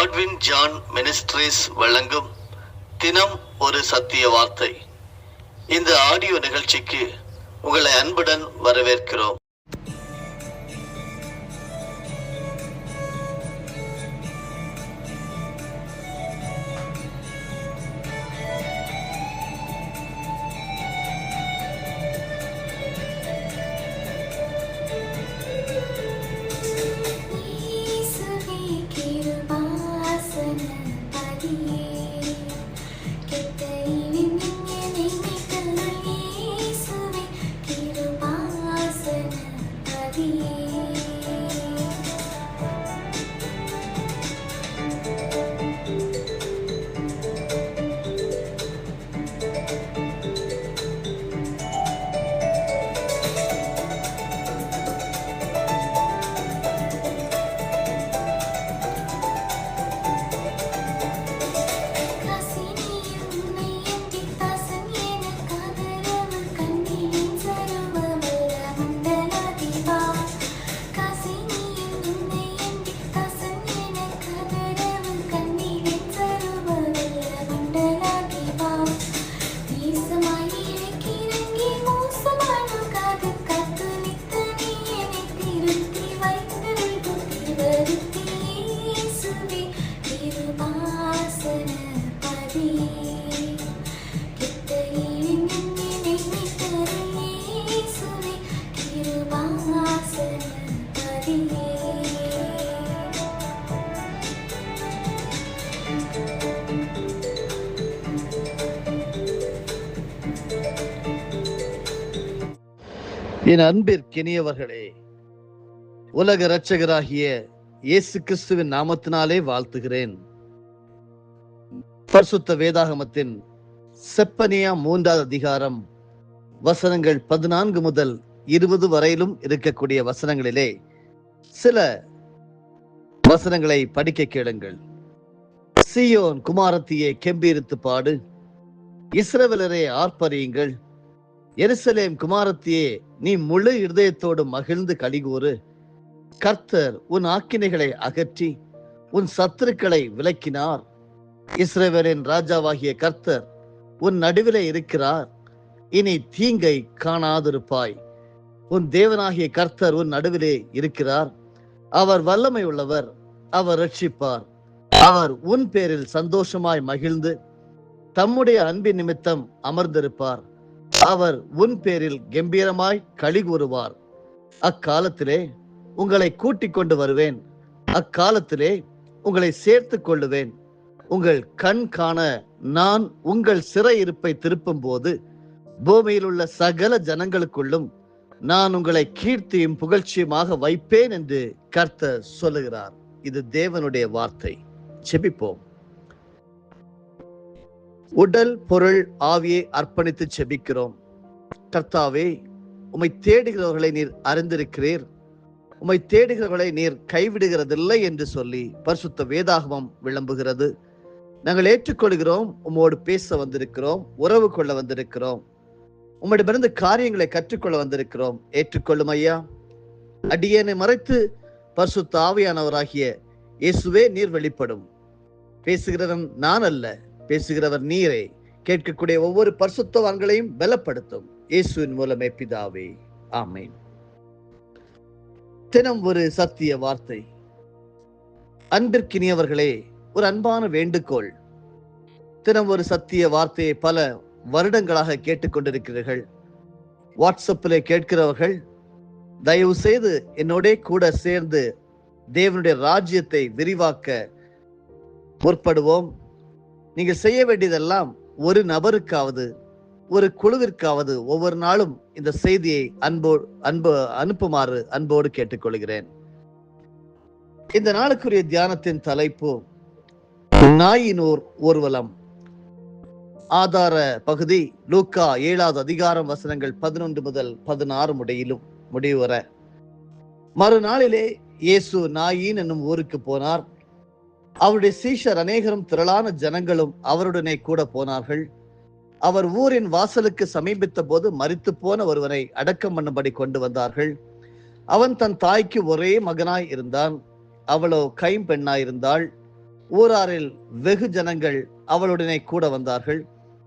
Godwin John ministries வழங்கும் தினம் ஒரு சத்திய வார்த்தை. இந்த ஆடியோ நிகழ்ச்சிக்கு உங்களை அன்புடன் வரவேற்கிறோம். என் அன்பிற்கினியவர்களே, உலக இரட்சகராகிய இயேசு கிறிஸ்துவின் நாமத்தினாலே வாழ்த்துகிறேன். பரிசுத்த வேதாகமத்தின் செப்பனியா 3வது அதிகாரம் வசனங்கள் 14 முதல் 20 வரையிலும் இருக்கக்கூடிய வசனங்களிலே சில வசனங்களை படிக்க கேளுங்கள். சீயோன் குமாரத்தியே கெம்பீரித்து பாடு, இஸ்ரவேலரே ஆர்ப்பரியுங்கள். எருசலேம் குமாரத்தியே நீ முழு இருதயத்தோடு மகிழ்ந்து களிகூறு. கர்த்தர் உன் ஆக்கினைகளை அகற்றி உன் சத்துருக்களை விலக்கினார். இஸ்ரவேலின் ராஜாவாகிய கர்த்தர் உன் நடுவிலே இருக்கிறார், இனி தீங்கை காணாதிருப்பாய். உன் தேவனாகிய கர்த்தர் உன் நடுவிலே இருக்கிறார், அவர் வல்லமை உள்ளவர், அவர் ரட்சிப்பார். அவர் உன் பேரில் சந்தோஷமாய் மகிழ்ந்து தம்முடைய அன்பின் நிமித்தம் அமர்ந்திருப்பார். அவர் உன் பேரில் கம்பீரமாய் களி கூறுவார். அக்காலத்திலே உங்களை கூட்டிக் கொண்டு வருவேன், அக்காலத்திலே உங்களை சேர்த்து கொள்ளுவேன். உங்கள் கண் காண நான் உங்கள் சிறையிருப்பை திருப்பும் போது பூமியில் உள்ள சகல ஜனங்களுக்குள்ளும் நான் உங்களை கீர்த்தியும் புகழ்ச்சியுமாக வைப்பேன் என்று கர்த்தர் சொல்லுகிறார். இது தேவனுடைய வார்த்தை. செபிப்போம். உடல் பொருள் ஆவியை அர்ப்பணித்து செபிக்கிறோம். கர்த்தாவே, உம்மை தேடுகிறவர்களை நீர் அறிந்திருக்கிறீர், உம்மை தேடுகிறவர்களை நீர் கைவிடுகிறதில்லை என்று சொல்லி பரிசுத்த வேதாகமம் விளம்புகிறது. நாங்கள் ஏற்றுக்கொள்கிறோம். உம்மோடு பேச வந்திருக்கிறோம், உறவு கொள்ள வந்திருக்கிறோம், உம்மிடமிருந்து காரியங்களை கற்றுக்கொள்ள வந்திருக்கிறோம். ஏற்றுக்கொள்ளும் ஐயா. அடியேனை மறைத்து பரிசுத்த ஆவியானவராகிய இயேசுவே நீர் வெளிப்படும். பேசுகிறவன் நான் அல்ல, பேசுகிறவர் நீரே. கேட்கக்கூடிய ஒவ்வொரு பரிசுத்தவான்களையும் பலப்படுத்தும். இயேசுவின் மூலமே பிதாவே, ஆமென். தினம் ஒரு சத்திய வார்த்தை. அன்பிற்கினியவர்களே, ஒரு அன்பான வேண்டுகோள். தினம் ஒரு சத்திய வார்த்தையை பல வருடங்களாக கேட்டுக்கொண்டிருக்கிறீர்கள். வாட்ஸ்அப்பில் கேட்கிறவர்கள் தயவு செய்து என்னோட கூட சேர்ந்து தேவனுடைய ராஜ்யத்தை விரிவாக்க முற்படுவோம். நீங்கள் செய்ய வேண்டியதெல்லாம் ஒரு நபருக்காவது ஒரு குழுவிற்காவது ஒவ்வொரு நாளும் இந்த செய்தியை அனுப்புமாறு அன்போடு கேட்டுக்கொள்கிறேன். இந்த நாளுக்குரிய தியானத்தின் தலைப்பு நாயினூர் ஊர்வலம். ஆதார பகுதி லூக்கா 7வது அதிகாரம் வசனங்கள் 11 முதல் 16 முடிவு வர. மறுநாளிலே இயேசு நாயின் என்னும் ஊருக்கு போனார். அவருடைய சீஷர் அநேகரும் திரளான ஜனங்களும் அவருடனே கூட போனார்கள். அவர் ஊரின் வாசலுக்கு சமீபித்த போது மரித்து போன ஒருவனை அடக்கம் பண்ணும்படி கொண்டு வந்தார்கள். அவன் தன் தாய்க்கு ஒரே மகனாய் இருந்தான். அவளோ கைம்பெண்ணாய் இருந்தாள். ஊராரில் வெகு ஜனங்கள் அவளுடனே கூட வந்தார்கள்.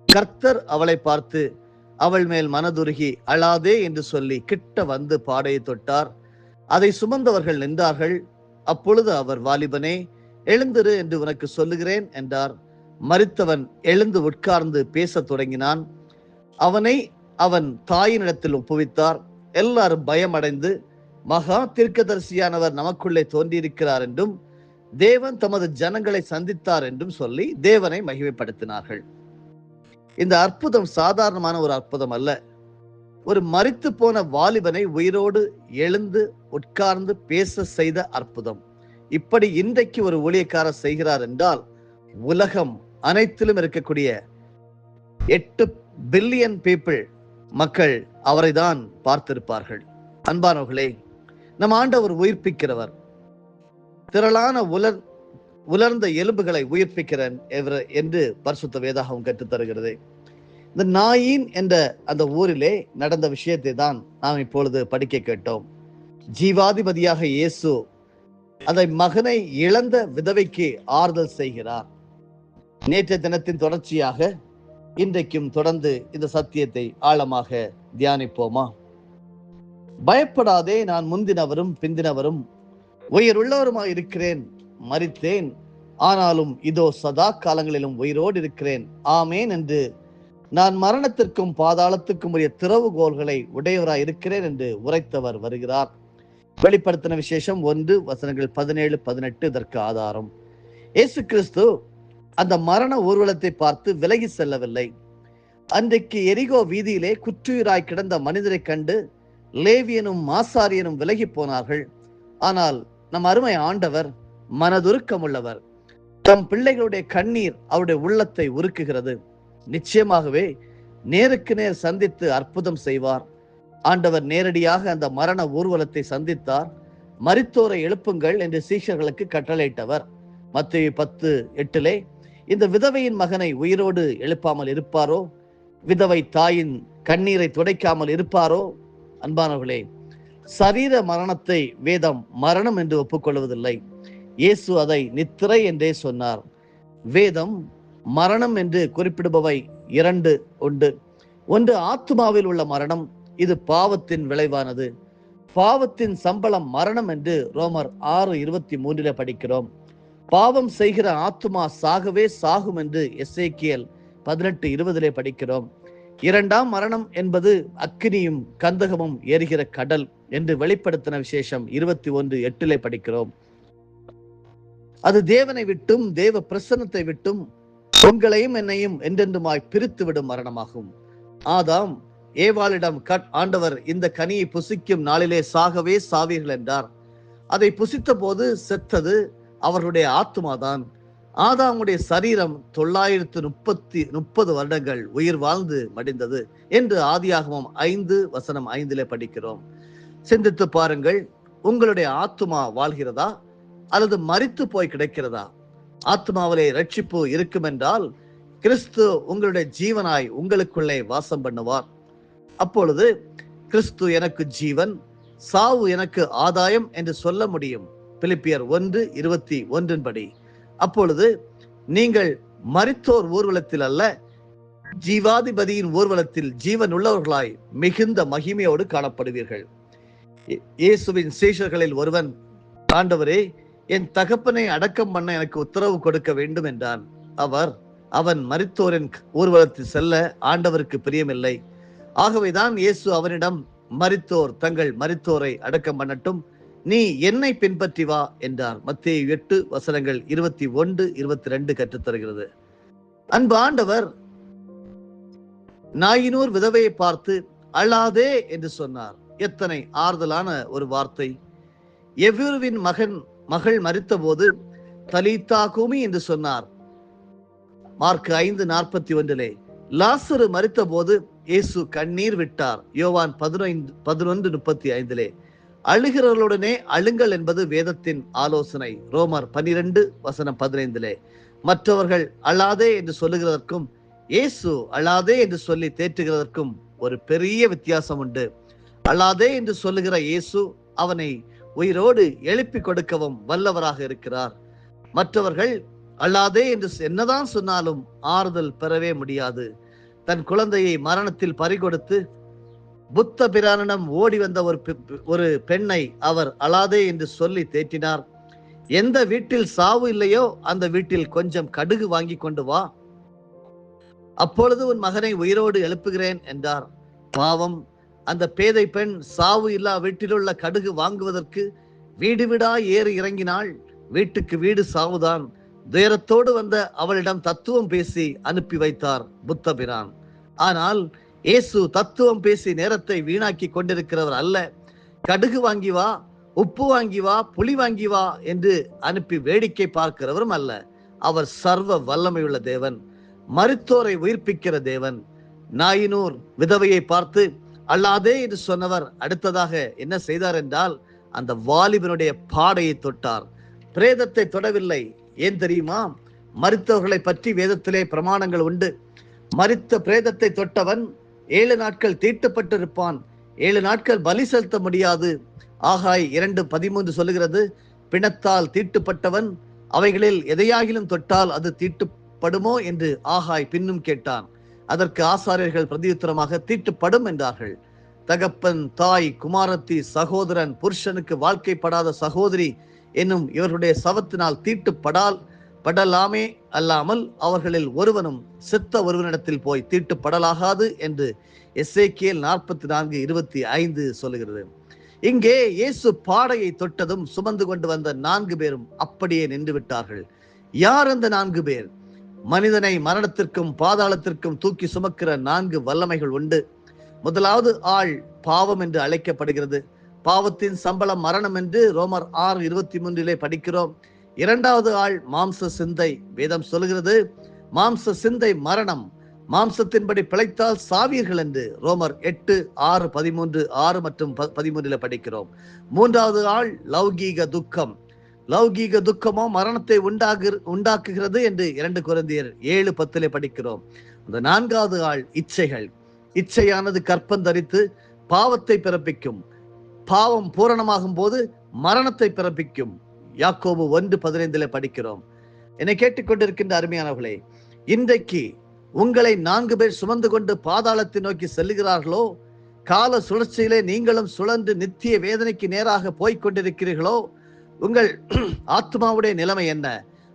கர்த்தர் அவளை பார்த்து அவள் மேல் மனதுருகி அழாதே என்று சொல்லி கிட்ட வந்து பாடையை தொட்டார். அதை சுமந்தவர்கள் நின்றார்கள். அப்பொழுது அவர், வாலிபனே, எழுந்திரு என்று உனக்கு சொல்லுகிறேன் என்றார். மரித்தவன் எழுந்து உட்கார்ந்து பேசத் தொடங்கினான். அவனை அவன் தாயினிடத்தில் ஒப்புவித்தார். எல்லாரும் பயமடைந்து, மகா தீர்க்கதரிசியானவர் நமக்குள்ளே தோன்றியிருக்கிறார் என்றும் தேவன் தமது ஜனங்களை சந்தித்தார் என்றும் சொல்லி தேவனை மகிமைப்படுத்தினார்கள். இந்த அற்புதம் சாதாரணமான ஒரு அற்புதம் அல்ல. ஒரு மரித்து போன வாலிபனை உயிரோடு எழுந்து உட்கார்ந்து பேச செய்த அற்புதம். இப்படி இன்றைக்கு ஒரு ஊழியக்காரர் செய்கிறார் என்றால் உலகம் அனைத்திலும் இருக்கக்கூடிய 8 பில்லியன் பீப்புள் மக்கள் அவரை தான் பார்த்திருப்பார்கள். அன்பானவர்களே, நம் ஆண்டவர் உயிர்ப்பிக்கிறவர். திரளான உலர்ந்த எலும்புகளை உயிர்ப்பிக்கிறன் என்று பரிசுத்த வேதாகம் கற்றுத் தருகிறது. இந்த நாயின் என்ற அந்த ஊரிலே நடந்த விஷயத்தை தான் நாம் இப்பொழுது படிக்க கேட்டோம். ஜீவாதிபதியாக இயேசு அந்த மகனை இழந்த விதவைக்கு ஆறுதல் செய்கிறார். நேற்றைய தினத்தின் தொடர்ச்சியாக இன்றைக்கும் தொடர்ந்து இந்த சத்தியத்தை ஆழமாக தியானிப்போமா? பயப்படாதே, நான் முந்தினவரும் பிந்தினவரும் உயிருள்ளவருமாய் இருக்கிறேன். மரித்தேன், ஆனாலும் இதோ சதா காலங்களிலும் உயிரோடு இருக்கிறேன். ஆமேன் என்று நான் மரணத்திற்கும் பாதாளத்துக்கும் உரிய திறவுகோல்களை உடையவராய் இருக்கிறேன் என்று உரைத்தவர் வருகிறார். வெளிப்படுத்தின விசேஷம் 1:17-18 இதற்கு ஆதாரம். இயேசு கிறிஸ்து அந்த மரண ஊர்வலத்தை பார்த்து விலகி செல்லவில்லை. அன்றைக்கு எரிகோ வீதியிலே குற்றுயிராய் கிடந்த மனிதரை கண்டு லேவியனும் ஆசாரியனும் விலகி போனார்கள். ஆனால் நம் அருமை ஆண்டவர் மனதுருக்கம் உள்ளவர். தம் பிள்ளைகளுடைய கண்ணீர் அவருடைய உள்ளத்தை உருக்குகிறது. நிச்சயமாகவே நேருக்கு நேர் சந்தித்து அற்புதம் செய்வார். ஆண்டவர் நேரடியாக அந்த மரண ஊர்வலத்தை சந்தித்தார். மரித்தோரை எழுப்புங்கள் என்று சீஷர்களுக்கு கட்டளையிட்டவர். மத்தேயு 10:8 இந்த விதவையின் மகனை உயிரோடு எழுப்பாமல் இருப்பாரோ? விதவை தாயின் கண்ணீரை துடைக்காமல் இருப்பாரோ? அன்பானவர்களே, சரீர மரணத்தை வேதம் மரணம் என்று ஒப்புக்கொள்வதில்லை. இயேசு அதை நித்திரை என்றே சொன்னார். வேதம் மரணம் என்று குறிப்பிடுபவை 2 உண்டு. ஒன்று ஆத்துமாவில் உள்ள மரணம். இது பாவத்தின் விளைவானது. பாவத்தின் சம்பளம் மரணம் என்று ரோமர் 6:23 படிக்கிறோம். பாவம் செய்கிற ஆத்துமா சாகவே சாகும் என்று எசேக்கியேல் 18:20 படிக்கிறோம். 2ஆம் மரணம் என்பது அக்கினியும் கந்தகமும் எரிகிற கடல் என்று வெளிப்படுத்தின விசேஷம் 21:8 படிக்கிறோம். அது தேவனை விட்டும் தேவ பிரசன்னத்தை விட்டும் உங்களையும் என்னையும் என்றென்றுமாய் பிரித்து விடும் மரணமாகும். ஆதாம் ஏவாளிடம் ஆண்டவர் இந்த கனியை புசிக்கும் நாளிலே சாகவே சாவீர்கள் என்றார். அதை புசித்த போது செத்தது அவருடைய ஆத்துமாதான். ஆதாமுடைய சரீரம் 930 வருடங்கள் உயிர் வாழ்ந்து மடிந்தது என்று ஆதியாகமம் 5:5 படிக்கிறோம். சிந்தித்து பாருங்கள், உங்களுடைய ஆத்துமா வாழ்கிறதா அல்லது மரித்து போய் கிடைக்கிறதா? ஆத்மாவிலே ரட்சிப்பு இருக்கும் என்றால் கிறிஸ்து உங்களுடைய ஜீவனாய் உங்களுக்குள்ளே வாசம் பண்ணுவார். அப்பொழுது கிறிஸ்து எனக்கு ஜீவன், சாவு எனக்கு ஆதாயம் என்று சொல்ல முடியும். பிலிப்பியர் 1:21 படி. அப்பொழுது நீங்கள் மரித்தோர் ஊர்வலத்தில் அல்ல, ஜீவாதிபதியின் ஊர்வலத்தில் ஜீவன் உள்ளவர்களாய் மிகுந்த மகிமையோடு காணப்படுவீர்கள். இயேசுவின் சீஷர்களில் ஒருவன், ஆண்டவரே, என் தகப்பனை அடக்கம் பண்ண எனக்கு உத்தரவு கொடுக்க வேண்டும் என்றான். அவன் மரித்தோரின் ஊர்வலத்தில் செல்ல ஆண்டவருக்கு பிரியமில்லை. ஆகவேதான் இயேசு அவனிடம், மரித்தோர் தங்கள் மரித்தோரை அடக்கம் பண்ணட்டும், நீ என்னை பின்பற்றி வா என்றார். மத்தேயு 8:21-22 கற்றுத்தருகிறது. அன்பு ஆண்டவர் நாயினூர் விதவையை பார்த்து அழாதே என்று சொன்னார். எத்தனை ஆறுதலான ஒரு வார்த்தை! எவ்விருவின் மகள் மரித்த போது தலீத்தா கூமி என்று சொன்னார். மார்க் 5:41 லாசரு மரித்த போது இயேசு கண்ணீர் விட்டார். யோவான் 11:35 அழுகிறவர்களுடனே அழுங்கள் என்பது வேதத்தின் ஆலோசனை. ரோமர் 12:15 மற்றவர்கள் அழாதே என்று சொல்லுகிறதற்கும் இயேசு அழாதே என்று சொல்லி தேற்றுகிறதற்கும் ஒரு பெரிய வித்தியாசம் உண்டு. அழாதே என்று சொல்லுகிற இயேசு அவனை உயிரோடு எழுப்பி கொடுக்கவும் வல்லவராக இருக்கிறார். மற்றவர்கள் அல்லாதே என்று என்னதான் சொன்னாலும் ஆறுதல் பெறவே முடியாது. தன் குழந்தையை மரணத்தில் பறிகொடுத்து புத்த பிரானிடம் ஓடி வந்த ஒரு பெண்ணை அவர் அழாதே என்று சொல்லி தேற்றினார். எந்த வீட்டில் சாவு இல்லையோ அந்த வீட்டில் கொஞ்சம் கடுகு வாங்கி கொண்டு வா, அப்பொழுது உன் மகனை உயிரோடு எழுப்புகிறேன் என்றார். பாவம், அந்த பேதை பெண் சாவு இல்லா வீட்டிலுள்ள கடுகு வாங்குவதற்கு வீடு வீடா ஏறி இறங்கினாள். வீட்டுக்கு வீடு சாவுதான். துயரத்தோடு வந்த அவளிடம் தத்துவம் பேசி அனுப்பி வைத்தார் புத்த பிரான். ஆனால் இயேசு தத்துவம் பேசி நேரத்தை வீணாக்கி கொண்டிருக்கிறவர் அல்ல. கடுகு வாங்கி வா, உப்பு வாங்கி வா, புளி வாங்கி வா என்று அனுப்பி வேடிக்கை பார்க்கிறவரும் அல்ல. அவர் சர்வ வல்லமையுள்ள தேவன், மரித்தோரை உயிர்ப்பிக்கிற தேவன். நாயினூர் விதவையை பார்த்து அல்லாதே என்று சொன்னவர் அடுத்ததாக என்ன செய்தார் என்றால், அந்த வாலிபனுடைய பாடையை தொட்டார். பிரேதத்தை தொடவில்லை. ஏன் தெரியுமா? மரித்தவர்களை பற்றி வேதத்திலே பிரமாணங்கள் உண்டு. மரித்த பிரேதத்தை தொட்டவன் 7 நாட்கள் தீட்டுப்பட்டிருப்பான். 7 நாட்கள் பலி செலுத்த முடியாது. ஆகாய் 2:13 சொல்லுகிறது, பிணத்தால் தீட்டுப்பட்டவன் அவைகளில் எதையாகிலும் தொட்டால் அது தீட்டுப்படுமோ என்று ஆகாய் பின்னும் கேட்டான். அதற்கு ஆசாரியர்கள் பிரதியுத்தரமாக தீட்டுப்படும் என்றார்கள். தகப்பன், தாய், குமாரத்தி, சகோதரன், புருஷனுக்கு வாழ்க்கைப்படாத சகோதரி என்னும் இவர்களுடைய சவத்தினால் தீட்டுப்படலாமே அல்லாமல் அவர்களில் ஒருவனும் செத்த ஒருவனிடத்தில் போய் தீட்டுப்படலாகாது என்று எசேக்கியேல் 44:25 சொல்லுகிறது. இங்கே இயேசு பாடையை தொட்டதும் சுமந்து கொண்டு வந்த 4 பேரும் அப்படியே நின்று விட்டார்கள். யார் அந்த 4 பேர்? மனிதனை மரணத்திற்கும் பாதாளத்திற்கும் தூக்கி சுமக்கிற 4 வல்லமைகள் உண்டு. முதலாவது ஆள் பாவம் என்று அழைக்கப்படுகிறது. பாவத்தின் சம்பளம் மரணம் என்று ரோமர் 6:23 படிக்கிறோம். இரண்டாவது ஆள் மாம்ச சிந்தை. வேதம் சொல்லுகிறது, மாம்ச சிந்தை மரணம், மாம்சத்தின்படி பிழைத்தால் சாவீர்கள் என்று ரோமர் 8:6, 6 மற்றும் 13 படிக்கிறோம். மூன்றாவது ஆள் லௌகீக துக்கம். லௌகீக துக்கமோ மரணத்தை உண்டாக்குகிறது என்று 2 கொரிந்தியர் 7:10 படிக்கிறோம். அந்த 4வது ஆள் இச்சைகள். இச்சையானது கற்பந்தரித்து பாவத்தை பிறப்பிக்கும். பாவம் பூரணமாகும் போது மரணத்தை பிறப்பிக்கும். யாக்கோபு 1:15 படிக்கிறோம். என்னை கேட்டுக்கொண்டிருக்கின்ற அருமையானவர்களே, இன்றைக்கு உங்களை 4 பேர் சுமந்து கொண்டு பாதாளத்தை நோக்கி செல்லுகிறார்களோ, கால சுழற்சியிலே நீங்களும் சுழன்று நித்திய வேதனைக்கு நேராக போய்கொண்டிருக்கிறீர்களோ, உங்கள் ஆத்மாவுடைய நிலைமை என்ன?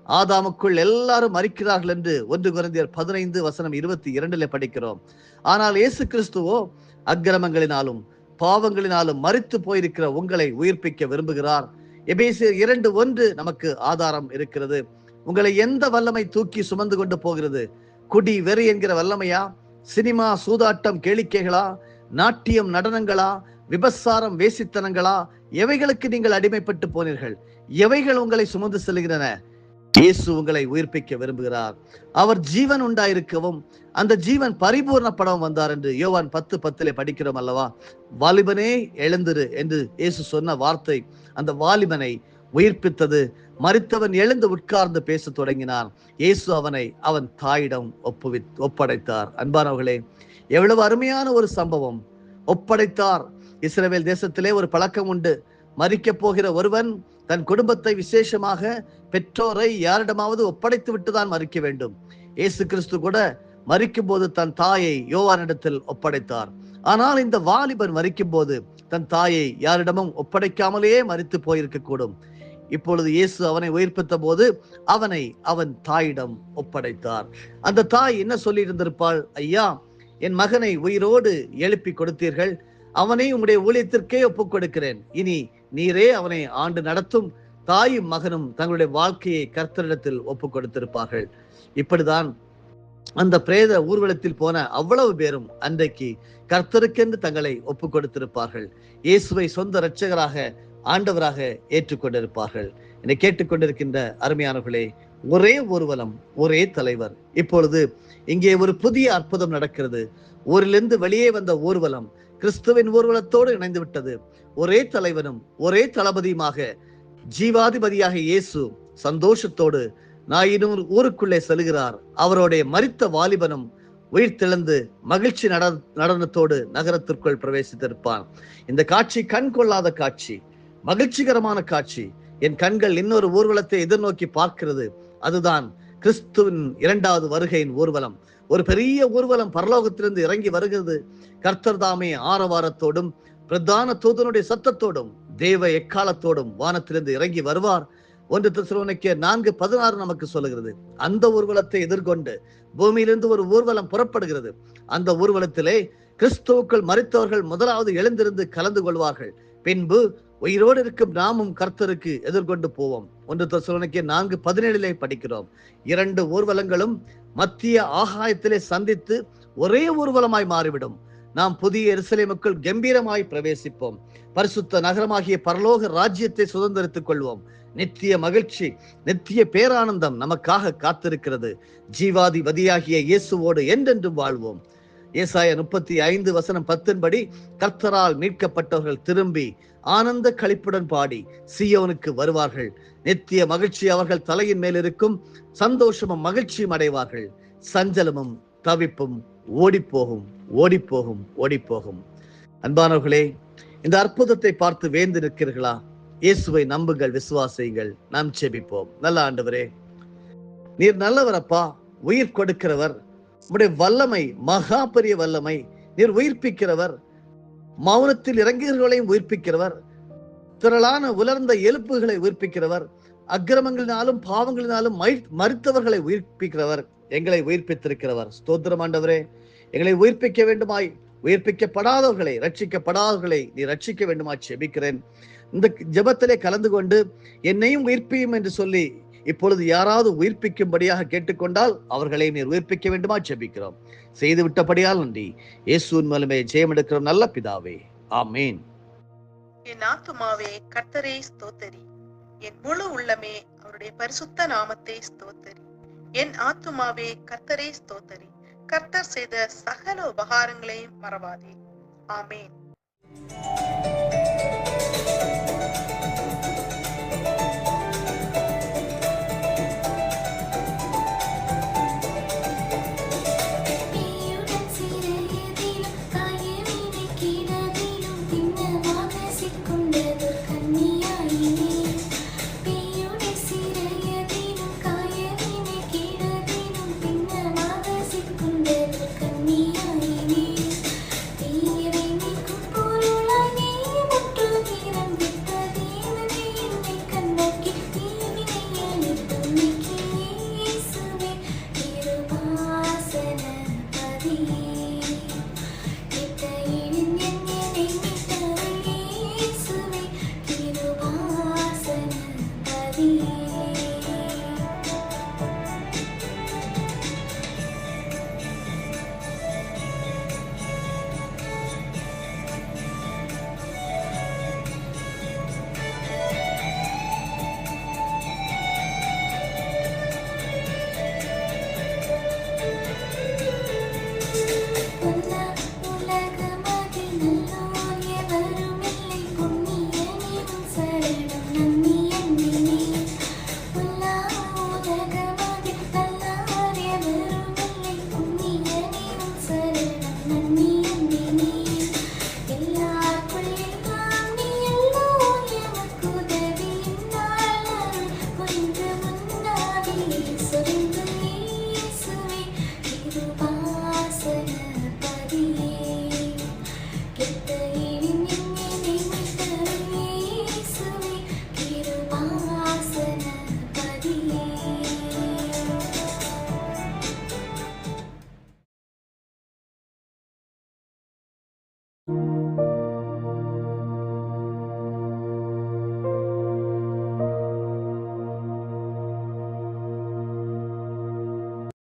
ஆதாமுக்குள் எல்லாரும் மரிக்கிறார்கள் என்று 1 கொரிந்தியர் 15:22 படிக்கிறோம். ஆனால் இயேசு கிறிஸ்துவோ அக்கிரமங்களினாலும் பாவங்களினாலும் மரித்து போயிருக்கிற உங்களை உயிர்ப்பிக்க விரும்புகிறார். எபேசியர் 2:1 நமக்கு ஆதாரம் இருக்கிறது. உங்களை எந்த வல்லமை தூக்கி சுமந்து கொண்டு போகிறது? குடி வெறி என்கிற வல்லமையா? சினிமா, சூதாட்டம், கேளிக்கைகளா? நாட்டியம், நடனங்களா? விபசாரம், வேசித்தனங்களா? எவைகளுக்கு நீங்கள் அடிமைப்பட்டு போனீர்கள்? எவைகள் உங்களை சுமந்து செல்கின்றன? இயேசு உங்களை உயிர்ப்பிக்க விரும்புகிறார். அவர் ஜீவன் உண்டாயிருக்கவும் அந்த ஜீவன் பரிபூர்ணப்படவும் வந்தார் என்று யோவான் 10:10 படிக்கிறோம் அல்லவா? வாலிபனே எழுந்திரு என்று இயேசு சொன்ன வார்த்தை அந்த வாலிபனை உயிர்ப்பித்தது. மரித்தவன் எழுந்து உட்கார்ந்து பேச தொடங்கினான். இயேசு அவனை அவன் தாயிடம் ஒப்படைத்தார். அன்பானவர்களே, எவ்வளவு அருமையான ஒரு சம்பவம்! ஒப்படைத்தார். இஸ்ரவேல் தேசத்திலே ஒரு பழக்கம் உண்டு. மரிக்க போகிற ஒருவன் தன் குடும்பத்தை, விசேஷமாக பெற்றோரை யாரிடமாவது ஒப்படைத்து விட்டுதான் மரிக்க வேண்டும். இயேசு கிறிஸ்து கூட மரிக்கும் போது தன் தாயை யோவானிடத்தில் ஒப்படைத்தார். ஆனால் இந்த வாலிபன் மரிக்கும் போது தன் தாயை யாரிடமும் ஒப்படைக்காமலேயே மரித்து போயிருக்க கூடும். இப்பொழுது இயேசு அவனை உயிர்ப்பித்த போது அவனை அவன் தாயிடம் ஒப்படைத்தார். அந்த தாய் என்ன சொல்லி இருந்திருப்பாள்? ஐயா, என் மகனை உயிரோடு எழுப்பி கொடுத்தீர்கள், அவனை உம்முடைய ஊழியத்திற்கே ஒப்புக் கொடுக்கிறேன், இனி நீரே அவனை ஆண்டு நடத்தும். தாயும் மகனும் தங்களுடைய வாழ்க்கையை கர்த்தரிடத்தில் ஒப்புக் கொடுத்திருப்பார்கள். இப்படிதான் அந்த பிரேத ஊர்வலத்தில் போன அவ்வளவு பேரும் அன்றைக்கு கர்த்தருக்கென்று தங்களை ஒப்புக் கொடுத்திருப்பார்கள். இயேசுவை சொந்த இரட்சகராக, ஆண்டவராக ஏற்றுக்கொண்டிருப்பார்கள். என்னை கேட்டுக்கொண்டிருக்கின்ற அருமையானவர்களே, ஒரே ஊர்வலம், ஒரே தலைவர். இப்பொழுது இங்கே ஒரு புதிய அற்புதம் நடக்கிறது. ஊரிலிருந்து வெளியே வந்த ஊர்வலம் கிறிஸ்துவின் ஊர்வலத்தோடு இணைந்து விட்டது. ஒரே தலைவனும் ஒரே தளபதியுமாக ஜீவாதிபதியாக இயேசு சந்தோஷத்தோடு நாயினூர் ஊருக்குள்ளே செல்கிறார். அவருடைய மரித்த வாலிபனும் உயிர்த்தெழுந்து மகிழ்ச்சி நடனத்தோடு நகரத்திற்குள் பிரவேசித்திருப்பான். இந்த காட்சி கண் கொள்ளாத காட்சி, மகிழ்ச்சிகரமான காட்சி. என் கண்கள் இன்னொரு ஊர்வலத்தை எதிர்நோக்கி பார்க்கிறது. அதுதான் கிறிஸ்துவின் இரண்டாவது வருகையின் ஊர்வலம். ஒரு பெரிய ஊர்வலம் பரலோகத்திலிருந்து இறங்கி வருகிறது. கர்த்தர் தாமே ஆரவாரத்தோடும் பிரதான தூதனுடைய சத்தத்தோடும் தேவ எக்காலத்தோடும் வானத்திலிருந்து இறங்கி வருவார். 1 தெசலோனிக்கேயர் 4:16 நமக்கு சொல்லுகிறது. அந்த ஊர்வலத்தை எதிர்கொண்டு பூமியிலிருந்து ஒரு ஊர்வலம் புறப்படுகிறது. அந்த ஊர்வலத்திலே கிறிஸ்துவுக்குள் மரித்தவர்கள் முதலாவது எழுந்திருந்து கலந்து கொள்வார்கள். பின்பு உயிரோடு இருக்கும் நாமும் கர்த்தருக்கு எதிர்கொண்டு போவோம். 1 தெசலோனிக்கேயர் 4:17 படிக்கிறோம். 2 ஊர்வலங்களும் மத்திய ஆகாயத்திலே சந்தித்து ஒரே ஊர்வலமாய் மாறிவிடும். நாம் புதிய எருசலேமுக்குள் கம்பீரமாய் பிரவேசிப்போம். பரிசுத்த நகரமாகிய பரலோக ராஜ்யத்தை சுதந்திரித்துக் கொள்வோம். நித்திய மகிழ்ச்சி, நித்திய பேரானந்தம் நமக்காக காத்திருக்கிறது. ஜீவாதிபதியாகிய இயேசுவோடு என்றென்றும் வாழ்வோம். ஏசாயா 35:10 படி கர்த்தரால் மீட்கப்பட்டவர்கள் திரும்பி ஆனந்த களிப்புடன் பாடி சீயோனுக்கு வருவார்கள். நித்திய மகிழ்ச்சி அவர்கள் தலையின் மேல் இருக்கும். சந்தோஷமும் மகிழ்ச்சியும் அடைவார்கள். சஞ்சலமும் தவிப்பும் ஓடிப்போகும், ஓடிப்போகும், ஓடிப்போகும். அன்பானவர்களே, இந்த அற்புதத்தை பார்த்து வேந்து நிற்கிறீர்களா? இயேசுவை நம்புங்கள், விசுவாசியுங்கள். நாம் ஜெபிப்போம். நல்ல ஆண்டவரே, நீர் நல்லவரப்பா, உயிர் கொடுக்கிறவர். உம்முடைய வல்லமை மகா பெரிய வல்லமை. நீர் உயிர்ப்பிக்கிறவர். மௌனத்தில் இறங்கியவர்களையும் உயிர்ப்பிக்கிறவர். திரளான உலர்ந்த எலும்புகளை உயிர்ப்பிக்கிறவர். அக்கிரமங்களினாலும் பாவங்களினாலும் மரித்தவர்களை உயிர்ப்பிக்கிறவர். எங்களை உயிர்ப்பித்திருக்கிறவர். ஸ்தோத்திரம் ஆண்டவரே. எங்களை உயிர்ப்பிக்க வேண்டுமாய், உயிர்ப்பிக்கப்படாதவர்களை, ரட்சிக்கப்படாதவர்களை நீ ரட்சிக்க வேண்டுமாய் ஜெபிக்கிறேன். இந்த ஜெபத்திலே கலந்து கொண்டு என்னையும் உயிர்ப்பியும் என்று சொல்லி இப்பொழுது யாராவது உயிர்ப்பிக்கும்படியாக கேட்டுக்கொண்டால் அவர்களை நீர் உயிர்ப்பிக்க வேண்டுமா ஜெபிக்கிறோம். செய்து விட்டபடியால் நன்றி. இயேசுவின் மூலமே ஜெயம் எடுக்கிறோம் நல்ல பிதாவே, ஆமேன். என் ஆத்துமாவே கர்த்தரை ஸ்தோத்தரி, என் முழு உள்ளமே அவருடைய பரிசுத்த நாமத்தை ஸ்தோத்தரி. என் ஆத்துமாவே கர்த்தரை ஸ்தோத்தரி, கர்த்தர் செய்த சகல உபகாரங்களையும் மறவாதே. ஆமேன்.